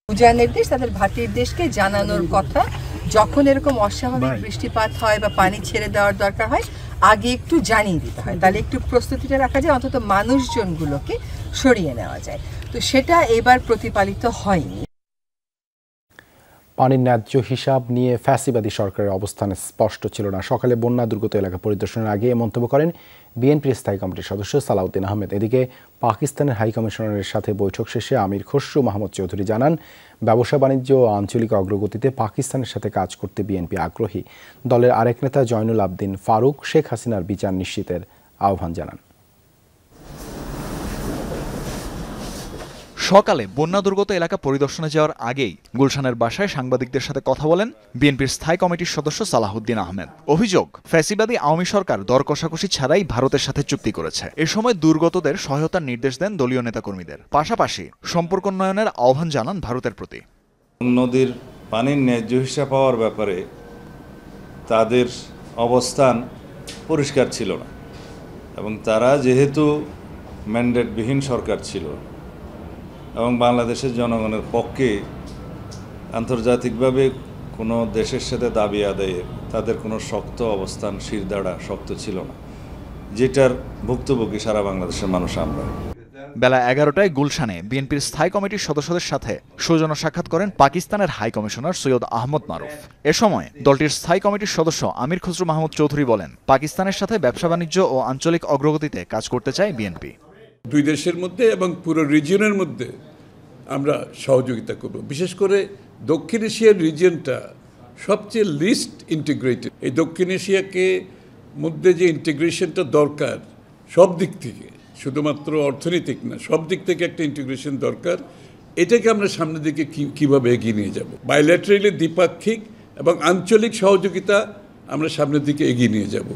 উজানের দেশ তাদের ভাটির দেশকে জানানোর কথা, যখন এরকম অস্বাভাবিক বৃষ্টিপাত হয় বা পানি ছেড়ে দেওয়ার দরকার হয় আগে একটু জানিয়ে দিতে হয়, তাহলে একটু প্রস্তুতিটা রাখা যায়, অন্তত মানুষজনগুলোকে সরিয়ে নেওয়া যায়। তো সেটা এবার প্রতিপালিত হয়নি। পানির ন্যায্য হিসাব নিয়ে ফ্যাসিবাদী সরকারের অবস্থান স্পষ্ট ছিল না। সকালে বন্যা দুর্গত এলাকা পরিদর্শনের আগে মন্তব্য করেন বিএনপির স্থায়ী কমিটির সদস্য সালাউদ্দিন আহমেদ। এদিকে পাকিস্তানের হাই কমিশনারের সাথে বৈঠক শেষে আমির খসরু মাহমুদ চৌধুরী জানান, ব্যবসা বাণিজ্য ও আঞ্চলিক অগ্রগতিতে পাকিস্তানের সাথে কাজ করতে বিএনপি আগ্রহী। দলের আরেক নেতা জয়নুল আবদিন ফারুক শেখ হাসিনার বিচার নিশ্চিতের আহ্বান জানান। সকালে বন্যা দুর্গত এলাকা পরিদর্শনে যাওয়ার আগেই গুলশানের বাসায় সাংবাদিকদের সাথে কথা বলেন বিএনপির স্থায়ী কমিটির সদস্য সালাউদ্দিন আহমেদ। অভিযোগ, ফ্যাসিবাদী আওয়ামী সরকার দর কষাকষি ছাড়াই ভারতের সাথে চুক্তি করেছে। এ সময় দুর্গতদের সহায়তার নির্দেশ দেন দলীয় নেতাকর্মীদের। পাশাপাশি সম্পর্ক উন্নয়নের আহ্বান জানান ভারতের প্রতি। নদীর পানির ন্যায্য হিসাব পাওয়ার ব্যাপারে তাদের অবস্থান পরিষ্কার ছিল না, এবং তারা যেহেতু ম্যান্ডেটবিহীন সরকার ছিল এবং বাংলাদেশের জনগণের পক্ষে আন্তর্জাতিকভাবে কোনো দেশের সাথে দাবি আদায়ে তাদের কোনো শক্ত অবস্থান, শিরদাঁড়া শক্ত ছিল না, যেটার ভুক্তভোগী সারা বাংলাদেশের মানুষ আমরা। বেলা 11টায় গুলশানে বিএনপির স্থায়ী কমিটির সদস্যদের সাথে সৌজন্য সাক্ষাৎ করেন পাকিস্তানের হাই কমিশনার সৈয়দ আহমদ মারুফ। এ সময় দলটির স্থায়ী কমিটির সদস্য আমির খসরু মাহমুদ চৌধুরী বলেন, পাকিস্তানের সাথে ব্যবসা বাণিজ্য ও আঞ্চলিক অগ্রগতিতে কাজ করতে চায় বিএনপি। দুই দেশের মধ্যে এবং পুরো রিজিয়নের মধ্যে আমরা সহযোগিতা করব। বিশেষ করে দক্ষিণ এশিয়ার রিজিয়নটা সবচেয়ে লিস্ট ইন্টিগ্রেটেড। এই দক্ষিণ এশিয়াকে মধ্যে যে ইন্টিগ্রেশনটা দরকার সব দিক থেকে, শুধুমাত্র অর্থনৈতিক না, সব দিক থেকে একটা ইন্টিগ্রেশন দরকার। এটাকে আমরা সামনের দিকে কীভাবে এগিয়ে নিয়ে যাব, বাইল্যাটারালি দ্বিপাক্ষিক এবং আঞ্চলিক সহযোগিতা আমরা সামনের দিকে এগিয়ে নিয়ে যাব।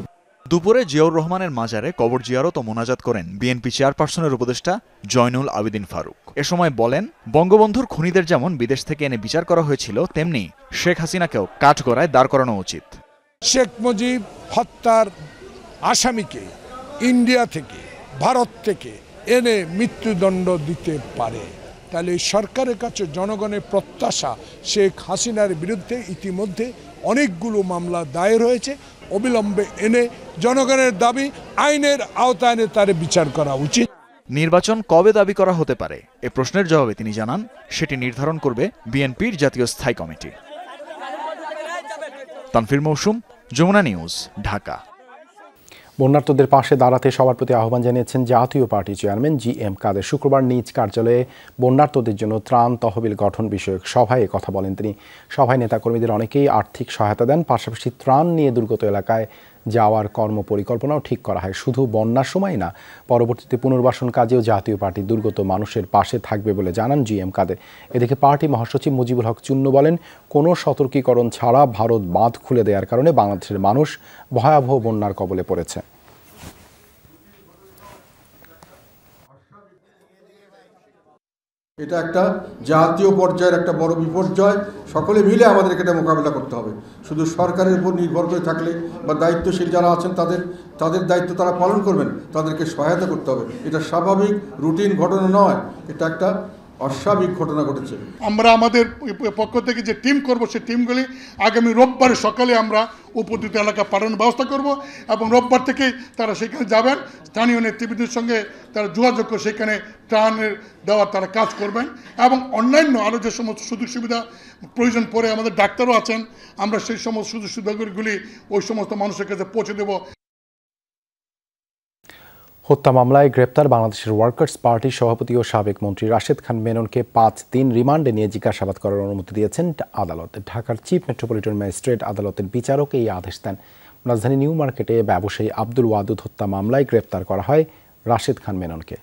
দুপুরে জিয়াউর রহমানের মাজারে কবর জিয়ারত ও মোনাজাত করেন বিএনপি চেয়ারপারসনের উপদেষ্টা জয়নুল আবেদিন ফারুক। এ সময় বলেন, বঙ্গবন্ধুর খুনিদের যেমন বিদেশ থেকে এনে বিচার করা হয়েছিল, তেমনি শেখ হাসিনাকেও কাঠগড়ায় দাঁড় করানো উচিত। শেখ মুজিব হত্যার আসামিকে ইন্ডিয়া থেকে, ভারত থেকে এনে মৃত্যুদণ্ড দিতে পারে, তাহলে সরকারের কাছে জনগণের প্রত্যাশা, শেখ হাসিনার বিরুদ্ধে ইতিমধ্যে অনেকগুলো মামলা দায়ের হয়েছে, অবিলম্বে এনে জনগণের দাবি আইনের আওতায় তার বিচার করা উচিত। নির্বাচন কবে দাবি করা হতে পারে এ প্রশ্নের জবাবে তিনি জানান, সেটি নির্ধারণ করবে বিএনপির জাতীয় স্থায়ী কমিটি। তানফির মৌসুম, যমুনা নিউজ, ঢাকা। বন্যার্তদের পাশে দাঁড়াতে সবার প্রতি আহ্বান জানিয়েছেন জাতীয় পার্টি চেয়ারম্যান জি.এম. কাদের। শুক্রবার নিজ কার্যালয়ে বন্যার্তদের জন্য ত্রাণ তহবিল গঠন বিষয়ক সভায় কথা বলেন তিনি। সভায় নেতাকর্মীদের অনেকেই আর্থিক সহায়তা দেন, পাশাপাশি ত্রাণ নিয়ে দুর্গত এলাকায় যাওয়ার কর্মপরিকল্পনাও ঠিক করা হয়। শুধু বন্যার সময় না, পরবর্তীতে পুনর্বাসন কাজেও জাতীয় পার্টি দুর্গত মানুষের পাশে থাকবে বলে জানান জি.এম. কাদের। এদিকে পার্টি মহাসচিব মুজিবুল হক চুন্নু বলেন, কোনো সতর্কীকরণ ছাড়া ভারত বাঁধ খুলে দেওয়ার কারণে বাংলাদেশের মানুষ ভয়াবহ বন্যার কবলে পড়েছে। এটা একটা জাতীয় পর্যায়ের একটা বড় বিপর্যয়, সকলে মিলে আমাদেরকে এটা মোকাবিলা করতে হবে। শুধু সরকারের উপর নির্ভর করে থাকলে বা দায়িত্বশীল যারা আছেন তাদের দায়িত্ব তারা পালন করবেন, তাদেরকে সহায়তা করতে হবে। এটা স্বাভাবিক রুটিন ঘটনা নয়, এটা একটা অস্বাভাবিক ঘটনা ঘটেছে। আমরা আমাদের পক্ষ থেকে যে টিম করব, সেই টিমগুলি আগামী রোববার সকালে আমরা উপদ্রুত এলাকা পাঠানোর ব্যবস্থা করব এবং রোববার থেকে তারা সেখানে যাবেন, স্থানীয় নেতৃবৃন্দের সঙ্গে তারা যোগাযোগ করে সেখানে ত্রাণের দেওয়ার তারা কাজ করবেন এবং অন্যান্য আরও যে সমস্ত সুযোগ সুবিধা প্রয়োজন পড়ে, আমাদের ডাক্তারও আছেন, আমরা সেই সমস্ত সুযোগ সুবিধাগুলি ওই সমস্ত মানুষের কাছে পৌঁছে দেব। হত্যা মামলায় গ্রেপ্তার বাংলাদেশের ওয়ার্কার্স পার্টির সভাপতি ও সাবেক মন্ত্রী রাশেদ খান মেননকে 5 দিন রিমান্ডে নিয়ে জিজ্ঞাসাবাদ করার অনুমতি দিয়েছেন আদালত। ঢাকার চিফ মেট্রোপলিটন ম্যাজিস্ট্রেট আদালতের বিচারক এই আদেশ দেন। রাজধানী নিউ মার্কেটে ব্যবসায়ী আব্দুল ওয়াদুদ হত্যা মামলায় গ্রেপ্তার করা হয় রাশেদ খান মেননকে।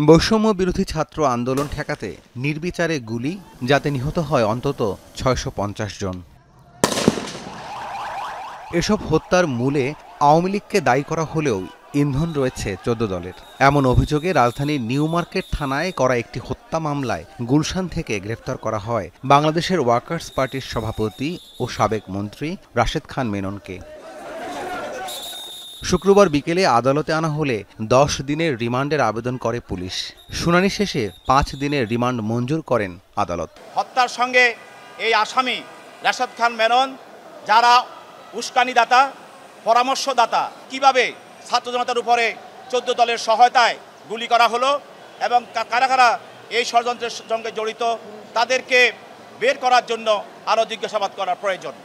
বৈষম্য বিরোধী ছাত্র আন্দোলন ঠেকাতে নির্বিচারে গুলি, যাতে নিহত হয় অন্তত 650 জন। এসব হত্যার মূলে আওয়ামী লীগকে দায়ী করা হলেও ইন্ধন রয়েছে 14 দলের। এমন অভিযোগে রাজধানীর নিউ মার্কেট থানায় করা একটি হত্যা মামলায় গুলশান থেকে গ্রেফতার করা হয় বাংলাদেশের ওয়ার্কার্স পার্টির সভাপতি ও সাবেক মন্ত্রী রাশেদ খান মেননকে। শুক্রবার বিকেলে আদালতে আনা হলে 10 দিনের রিমান্ডের আবেদন করে পুলিশ। শুনানি শেষে 5 দিনের রিমান্ড মঞ্জুর করেন আদালত। হত্যার সঙ্গে এই আসামি রাশেদ খান মেনন, যারা উস্কানিদাতা, পরামর্শদাতা, কিভাবে ছাত্র জনতার উপরে 14 দলের সহায়তায় গুলি করা হলো এবং কারা কারা এই ষড়যন্ত্রের সঙ্গে জড়িত, তাদেরকে বের করার জন্য আরও জিজ্ঞাসাবাদ করার প্রয়োজন।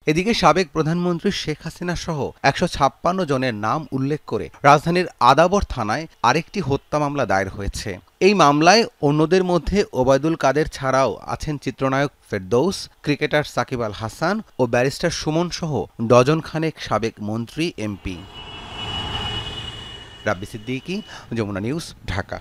এদিকে সাবেক প্রধানমন্ত্রী শেখ হাসিনা সহ 156 জনের নাম উল্লেখ করে রাজধানীর আদাবর থানায় আরেকটি হত্যা মামলা দায়ের হয়েছে। এই মামলায় অন্যদের মধ্যে ওবায়দুল কাদের ছাড়াও আছেন চিত্রনায়ক ফেরদৌস, ক্রিকেটার সাকিব আল হাসান ও ব্যারিস্টার সুমন সহ ডজন খানেক সাবেক মন্ত্রী, এমপি। রাব্বি সিদ্দিকী, যমুনা নিউজ, ঢাকা।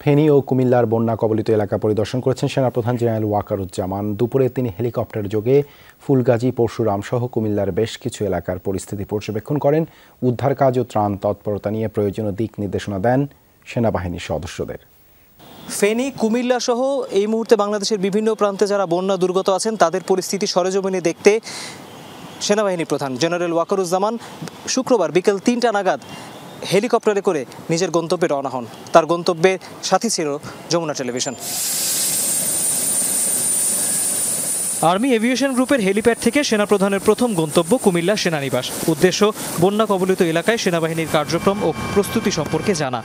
ফেনী ও কুমিল্লার বন্যা কবলিত এলাকা পরিদর্শন করেছেন সেনাপ্রধান জেনারেল ওয়াকারুজ্জামান। দুপুরে তিনি হেলিকপ্টার যোগে ফুলগাজী, পরশুরাম সহ কুমিল্লার বেশ কিছু এলাকার পরিস্থিতি পর্যবেক্ষণ করেন। উদ্ধার কাজ ও ত্রাণ তৎপরতা নিয়ে প্রয়োজনীয় দিক নির্দেশনা দেন সেনাবাহিনীর সদস্যদের। ফেনী, কুমিল্লা সহ এই মুহূর্তে বাংলাদেশের বিভিন্ন প্রান্তে যারা বন্যা দুর্গত আছেন তাদের পরিস্থিতি সরেজমিনে দেখতে সেনাবাহিনী প্রধান জেনারেল ওয়াকারুজ্জামান শুক্রবার বিকেল 3টা নাগাদ হেলিকপ্টারে করে নিজের গন্তব্যে রওনা হন। তার গন্তব্যের সাথী ছিল যমুনা টেলিভিশন। আর্মি এভিয়েশন গ্রুপের হেলিপ্যাড থেকে সেনাপ্রধানের প্রথম গন্তব্য কুমিল্লা সেনানিবাস। উদ্দেশ্য বন্যা কবলিত এলাকায় সেনাবাহিনীর কার্যক্রম ও প্রস্তুতি সম্পর্কে জানা।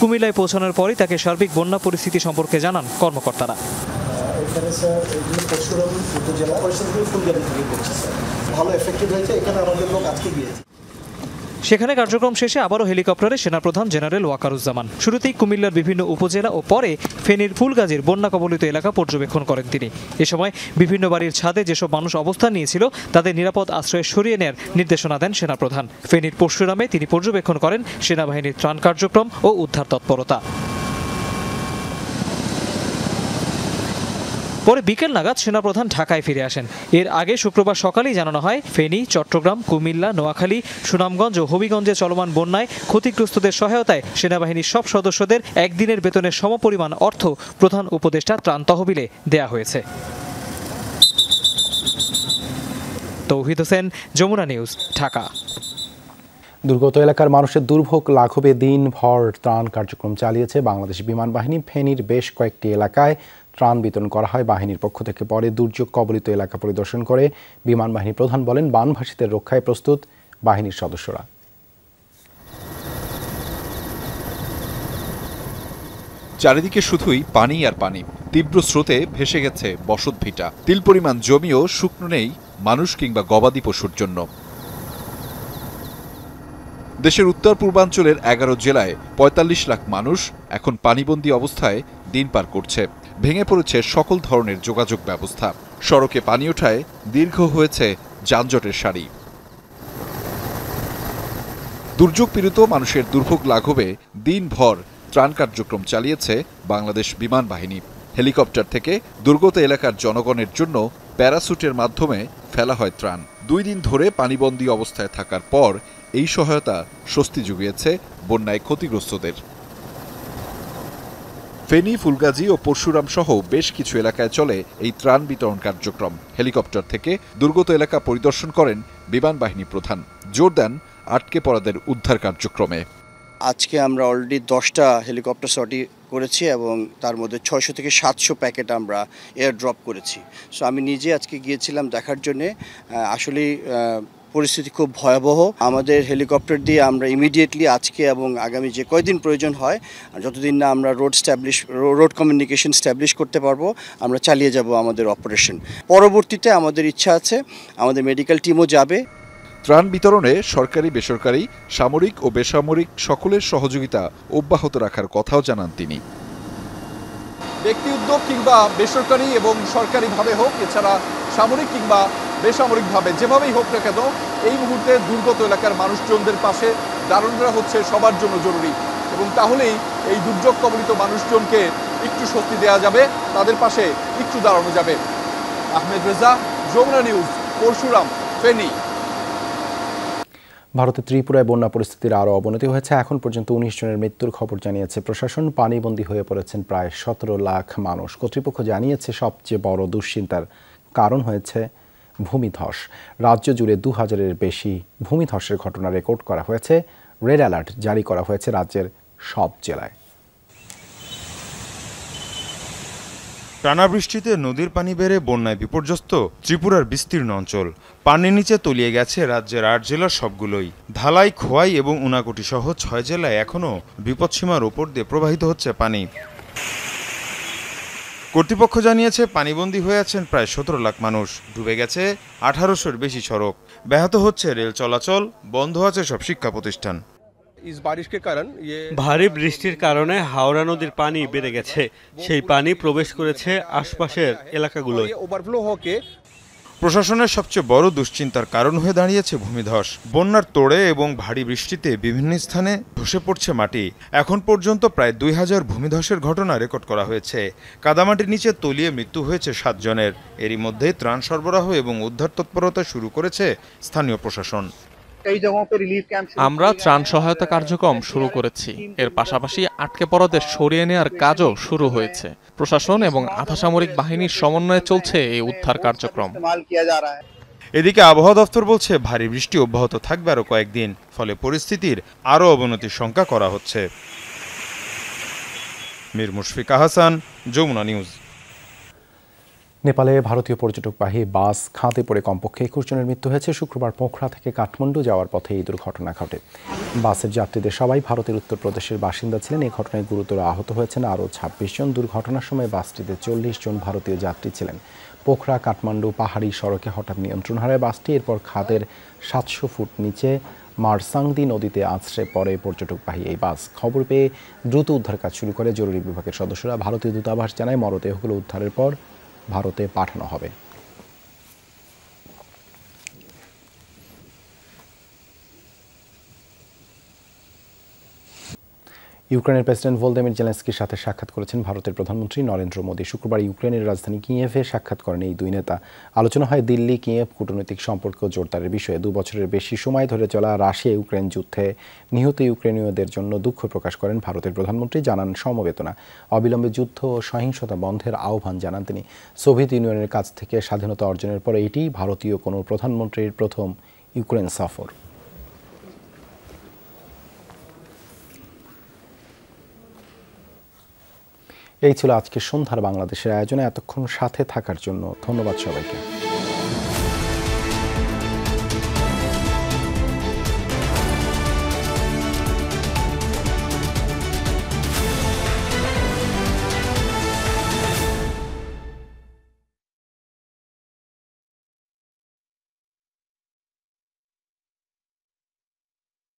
কুমিল্লায় পৌঁছানোর পরই তাকে সার্বিক বন্যা পরিস্থিতি সম্পর্কে জানান কর্মকর্তারা। এখানে স্যার এগুলো পরশুরাম উপজেলা পরিষদের ফুলগাড়ি থেকে করছে স্যার, ভালো এফেক্টিভ হয়েছে। এখানে আমাদের লোক আজকে গিয়েছে। সেখানে কার্যক্রম শেষে আবারও হেলিকপ্টারে সেনাপ্রধান জেনারেল ওয়াকারুজ্জামান। শুরুতেই কুমিল্লার বিভিন্ন উপজেলা ও পরে ফেনীর ফুলগাজীর বন্যা কবলিত এলাকা পর্যবেক্ষণ করেন তিনি। এ সময় বিভিন্ন বাড়ির ছাদে যেসব মানুষ অবস্থান নিয়েছিল তাদের নিরাপদ আশ্রয়ে সরিয়ে নেয়ার নির্দেশনা দেন সেনাপ্রধান। ফেনীর পরশুরামে তিনি পর্যবেক্ষণ করেন সেনাবাহিনীর ত্রাণ কার্যক্রম ও উদ্ধার তৎপরতা। পরে বিকেল নাগাদ সেনাপ্রধান ঢাকায় ফিরে আসেন। এর আগে শুক্রবার সকালেই জানানো হয় ফেনী, চট্টগ্রাম, কুমিল্লা, নোয়াখালী, সুনামগঞ্জ ও হবিগঞ্জে চলমান বন্যায় ক্ষতিগ্রস্তদের সহায়তায় সেনাবাহিনীর সব সদস্যদের একদিনের বেতনের সমপরিমাণ অর্থ প্রধান উপদেষ্টা ত্রাণ তহবিলে দেয়া হয়েছে। তৌহিদ হোসেন, যমুনা নিউজ, ঢাকা। দুর্গত এলাকার মানুষের দুর্ভোগ লাঘবে দিনভর ত্রাণ কার্যক্রম চালিয়েছে বাংলাদেশ বিমান বাহিনী। ফেনীর বেশ কয়েকটি এলাকায় ত্রাণ বিতরণ করা হয় বাহিনীর পক্ষ থেকে। পরে দুর্যোগ কবলিত এলাকা পরিদর্শন করে বিমান বাহিনী প্রধান বলেন, বানভাসীদের রক্ষায় প্রস্তুত বাহিনীর সদস্যরা। চারিদিকে শুধুই পানি আর পানি। তীব্র স্রোতে ভেসে গেছে বসতভিটা। তিল পরিমাণ জমিও শুকনো নেই মানুষ কিংবা গবাদি পশুর জন্য। দেশের উত্তর পূর্বাঞ্চলের 11 জেলায় ৪৫ লাখ মানুষ এখন পানিবন্দী অবস্থায় দিন পার করছে। ভেঙে পড়েছে সকল ধরনের যোগাযোগ ব্যবস্থা। সড়কে পানি ওঠায় দীর্ঘ হয়েছে যানজটের সারি। দুর্যোগ পীড়িত মানুষের দুর্ভোগ লাঘবে দিনভর ত্রাণ কার্যক্রম চালিয়েছে বাংলাদেশ বিমান বাহিনী। হেলিকপ্টার থেকে দুর্গত এলাকার জনগণের জন্য প্যারাসুটের মাধ্যমে ফেলা হয় ত্রাণ। 2 দিন ধরে পানিবন্দী অবস্থায় থাকার পর এই সহায়তা স্বস্তি জুগিয়েছে বন্যায় ক্ষতিগ্রস্তদের। ফেনী, ফুলগাজী ও পরশুরাম সহ বেশ কিছু এলাকায় চলে এই ত্রাণ বিতরণ কার্যক্রম। হেলিকপ্টার থেকে দুর্গত এলাকা পরিদর্শন করেন বিমান বাহিনী প্রধান। জোর দেন আটকে পড়াদের উদ্ধার কার্যক্রমে। আজকে আমরা অলরেডি 10টা হেলিকপ্টার সর্টি করেছি এবং তার মধ্যে 600 থেকে 700 প্যাকেট আমরা এয়ার ড্রপ করেছি। সো আমি নিজে আজকে গিয়েছিলাম দেখার জন্যে। আসলে পরিস্থিতি খুব ভয়াবহ। আমাদের হেলিকপ্টার দিয়ে আমরা ইমিডিয়েটলি আজকে এবং আগামী যে কয়দিন প্রয়োজন হয়, যতদিন না আমরা রোড কমিউনিকেশন স্ট্যাবলিশ করতে পারবো, আমরা চালিয়ে যাব আমাদের অপারেশন। পরবর্তীতে আমাদের ইচ্ছা আছে আমাদের মেডিকেল টিমও যাবে। ত্রাণ বিতরণে সরকারি, বেসরকারি, সামরিক ও বেসামরিক সকলের সহযোগিতা অব্যাহত রাখার কথাও জানান তিনি। ব্যক্তি উদ্যোগ কিংবা বেসরকারি এবং সরকারিভাবে হোক, এছাড়া সামরিক কিংবা বেসামরিকভাবে যেভাবেই হোক না কেন, এই মুহূর্তে দুর্গত এলাকার মানুষজনদের পাশে দাঁড়ানোটা হচ্ছে সবার জন্য জরুরি এবং তাহলেই এই দুর্যোগ কবলিত মানুষজনকে একটু স্বস্তি দেওয়া যাবে, তাদের পাশে একটু দাঁড়ানো যাবে। আহমেদ রেজা, যমুনা নিউজ, পরশুরাম, ফেনী। ভারতের ত্রিপুরায় বন্যা পরিস্থিতির আরও অবনতি হয়েছে। এখন পর্যন্ত 19 জনের মৃত্যুর খবর জানিয়েছে প্রশাসন। পানিবন্দী হয়ে পড়েছেন প্রায় 17 লাখ মানুষ। কর্তৃপক্ষ জানিয়েছে সবচেয়ে বড় দুশ্চিন্তার কারণ হয়েছে ভূমিধস। রাজ্য জুড়ে 2000-এর বেশি ভূমিধসের ঘটনা রেকর্ড করা হয়েছে। রেড অ্যালার্ট জারি করা হয়েছে রাজ্যের সব জেলায়। টানা বৃষ্টিতে নদীর পানি বেড়ে বন্যায় বিপর্যস্ত ত্রিপুরার বিস্তীর্ণ অঞ্চল। পানির নিচে তলিয়ে গেছে রাজ্যের 8 জেলার সবগুলোই। ধালাই, খোয়াই এবং উনাকোটি সহ 6 জেলায় এখনও বিপদসীমার ওপর দিয়ে প্রবাহিত হচ্ছে পানি। কর্তৃপক্ষ জানিয়েছে পানিবন্দী হয়ে আছেন প্রায় 17 লাখ মানুষ। ডুবে গেছে 1800-এর বেশি সড়ক। ব্যাহত হচ্ছে রেল চলাচল, বন্ধ আছে সব শিক্ষা প্রতিষ্ঠান। ভারী বৃষ্টির কারণে হাওড়া নদীর পানি বেড়ে গেছে। সেই পানি প্রবেশ করেছে আশপাশের এলাকাগুলোয়। প্রশাসনের সবচেয়ে বড় দুশ্চিন্তার কারণ হয়ে দাঁড়িয়েছে ভূমিধস। বন্যার তোড়ে এবং ভারী বৃষ্টিতে বিভিন্ন স্থানে ধসে পড়ছে মাটি। এখন পর্যন্ত প্রায় 2000 ভূমিধসের ঘটনা রেকর্ড করা হয়েছে। কাদামাটির নিচে তলিয়ে মৃত্যু হয়েছে 7 জনের। এরই মধ্যে ত্রাণ সরবরাহ এবং উদ্ধার তৎপরতা শুরু করেছে স্থানীয় প্রশাসন। আমরা ত্রাণ সহায়তা কার্যক্রম শুরু করেছি। এর পাশাপাশি আটকে পড়াদের সরিয়ে নেওয়ার কাজও শুরু হয়েছে। প্রশাসন এবং আধাসামরিক বাহিনীর সমন্বয়ে চলছে এই উদ্ধার কার্যক্রম। এদিকে আবহাওয়া দফতর বলছে ভারী বৃষ্টি অব্যাহত থাকবে আরও কয়েকদিন, ফলে পরিস্থিতির আরও অবনতির শঙ্কা করা হচ্ছে। মীর মুশফিকা হাসান, যমুনা নিউজ। নেপালে ভারতীয় পর্যটকবাহী বাস খাদে পড়ে কমপক্ষে 21 জনের মৃত্যু হয়েছে। শুক্রবার পোখরা থেকে কাঠমান্ডু যাওয়ার পথে এই দুর্ঘটনা ঘটে। বাসের যাত্রীদের সবাই ভারতের উত্তরপ্রদেশের বাসিন্দা ছিলেন। এই ঘটনায় গুরুতর আহত হয়েছেন আরও 26 জন। দুর্ঘটনার সময় বাসটিতে 40 জন ভারতীয় যাত্রী ছিলেন। পোখরা কাঠমান্ডু পাহাড়ি সড়কে হঠাৎ নিয়ন্ত্রণ হারায় বাসটি। এরপর খাদের 700 ফুট নিচে মারসাংদি নদীতে আছড়ে পড়ে পর্যটকবাহী এই বাস। খবর পেয়ে দ্রুত উদ্ধার কাজ শুরু করে জরুরি বিভাগের সদস্যরা। ভারতীয় দূতাবাস জানায় মরদেহগুলো উদ্ধারের পর ভারতে পাঠানো হবে। ইউক্রেনের প্রেসিডেন্ট ভলোদিমির জেলেনস্কির সাথে সাক্ষাৎ করেছেন ভারতের প্রধানমন্ত্রী নরেন্দ্র মোদী। শুক্রবার ইউক্রেনের রাজধানী কিয়েভে সাক্ষাৎ করেন এই দুই নেতা। আলোচনা হয় দিল্লি কিয়েভ কূটনৈতিক সম্পর্ক জোরদারের বিষয়ে। 2 বছরের বেশি সময় ধরে চলা রাশিয়া ইউক্রেন যুদ্ধে নিহত ইউক্রেনীয়দের জন্য দুঃখ প্রকাশ করেন ভারতের প্রধানমন্ত্রী। জানান সমবেদনা, অবিলম্বে যুদ্ধ ও সহিংসতা বন্ধের আহ্বান জানান তিনি। সোভিয়েত ইউনিয়নের কাছ থেকে স্বাধীনতা অর্জনের পর এটি ভারতীয় কোনো প্রধানমন্ত্রীর প্রথম ইউক্রেন সফর। এই ছিল আজকে সন্ধ্যার বাংলাদেশের আয়োজনে। এতক্ষণ সাথে থাকার জন্য ধন্যবাদ সবাইকে।